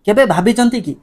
केबे भाबिचंती कि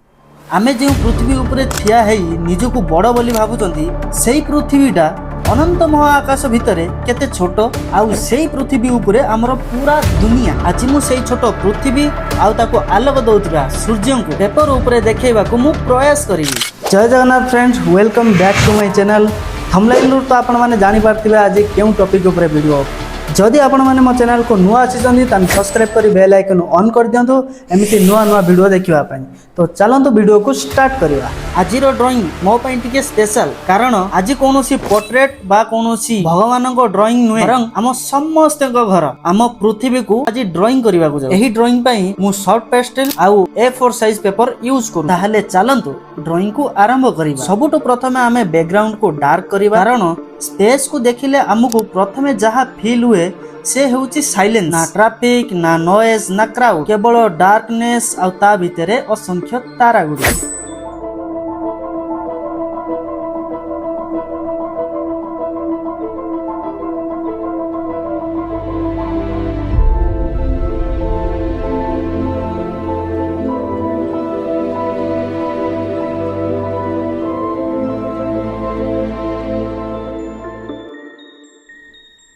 आमे जो पृथ्वी उपरे ठिया है निजको बड़ बोली भाबुचंती सेई पृथ्वीटा अनंत महाआकाश भितरे केते छोट आउ सेई पृथ्वी उपरे हमर पूरा दुनिया। आज मु सेई छोट पृथ्वी आउ ताको आलोक दउतबा सूर्य को पेपर उपरे देखैबा को मु प्रयास करिवि। जय Jagannath friends, welcome back to my channel. Thumbnail तो आपण माने जानि पारथिबे आज केउ टॉपिक उपरे वीडियो। जदि आपण माने मो चैनल को नुआ आछिसंती तान सब्सक्राइब करी बेल आइकन ऑन कर दियंतु एमिति नुआ नुआ वीडियो देखिबा पई। तो चलंतु वीडियो को स्टार्ट करिवा। आजिरो ड्राइंग मो पई टिके स्पेशल कारण आज कोनोसी पोर्ट्रेट बा कोनोसी भगवान को ड्राइंग नुहे बरं हम समस्त घर हम पृथ्वी को आज ड्राइंग करिवा को जाउ। एही ड्राइंग पई मु सॉफ्ट पेस्टल आउ A4 साइज पेपर यूज करू। ताहले चलंतु ड्राइंग को आरंभ करिवा। सबुटो प्रथमे हमें बैकग्राउंड को डार्क करिवा कारण स्पेस को देखिले हमको प्रथमे जहा फील हुए से होची साइलेंस, ना ट्रैफिक ना नॉइज ना क्राउड, केवल डार्कनेस आ ता भितरे असंख्य तारा गुडी।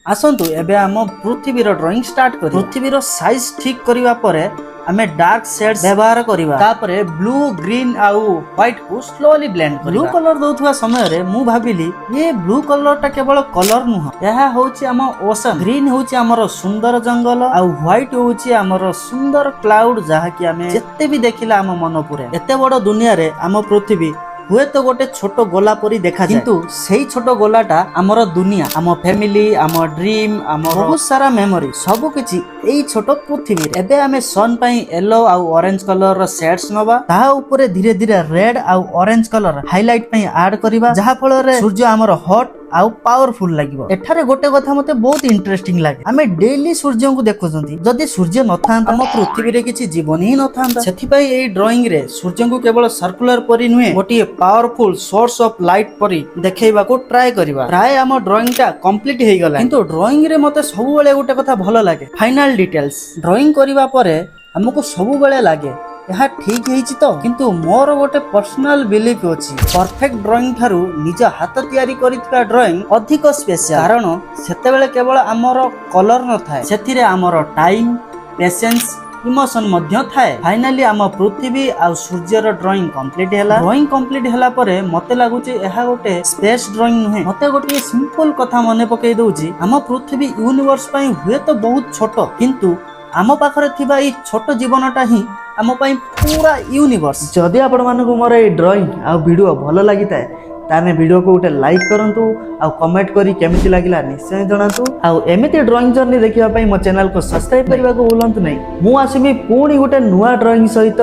आसंतु एबे हम पृथ्वीर ड्राइंग स्टार्ट करी। पृथ्वीर साइज ठीक करिवा परे हमें डार्क शेड्स व्यवहार करिवा। तापरे ब्लू ग्रीन आउ व्हाइट को स्लोली ब्लेंड करिवा। ब्लू कलर दउथवा समय रे मु भाबिली ये ब्लू कलर टा केवल कलर नुह, एहा होची हम ओशन, ग्रीन होची हमर सुंदर जंगल आउ व्हाइट होची हमर सुंदर क्लाउड जहा कि हमें जत्ते भी देखिला हम मन पुरे। एते बड़ दुनिया रे हम पृथ्वी हुए तो गोटे छोट गोला परी देखा जाए, किंतु सेई छोट गोलाटा हमर दुनिया, हम फैमिली, हम ड्रीम, हम बहुत सारा मेमोरी सब किछि एई छोट पृथ्वी रे। एबे हमें सन पई येलो आ ऑरेंज कलर रो शेड्स नबा, ताहा ऊपर धीरे धीरे रेड आ ऑरेंज कलर हाइलाइट पई ऐड करिवा, जहा फल रे सूर्य हमर हॉट आउ पावरफुल लागिवो। एठारे गोटे कथा मते बहुत इंटरेस्टिंग लागे, हमें डेली सूर्य को देखुचंती, जदि सूर्य न थांता हम पृथ्वी रे किछि जीवन ही न थांता। सेथि पई एई ड्राइंग रे सूर्य को केवल सर्कुलर परी नुहे, गोटे पावरफुल सोर्स ऑफ लाइट परी देखैबा को ट्राई करिवा। प्राय हम ड्राइंग टा कंप्लीट हे गला, किंतु ड्राइंग रे मते सब बेले गोटे कथा भलो लागे, फाइनल डिटेल्स। ड्राइंग करिवा परे हमको सब बेले लागे यह ठीक है तो, किंतु मोर गोटे पर्सनल बिलीफ अछि परफेक्ट ड्राइंग थारु निज हाथ तैयारी करितबा ड्राइंग अधिक स्पेशल, कारण सेते बेले केवल हमर कलर न थाए, सेथिरे हमर टाइम, पेशेंस, इमोशन मध्य थाए। फाइनली हम पृथ्वी आ सूर्यर ड्राइंग कंप्लीट हैला। ड्राइंग कंप्लीट हैला परे मते लागुची एहा गोटे स्पेस ड्राइंग नुहे, मते गोटे सिंपल कथा मने पकई दउची, हम पृथ्वी यूनिवर्स पई हुए तो बहुत छोट, किंतु आम पाखरे थिबा ई छोट जीवनटा ही आम पई पूरा यूनिवर्स। जदि आपण मानकु मोर ए ड्राइंग आ वीडियो भलो लागि थाए ताने वीडियो को गोटे लाइक करंतु आ कमेंट करी केमिति लागिला निश्चय जणातु। आ एमिति ड्राइंग जर्नी देखिबा पई मो चैनल को सब्सक्राइब करबा को भूलंतु नै। मु आसीबी पुणी गोटे नुआ ड्राइंग सहित।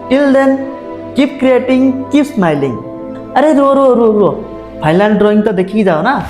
Till then keep creating, keep smiling. अरे रो रो रो रो फाइनल ड्राइंग तो देखि जाओ ना।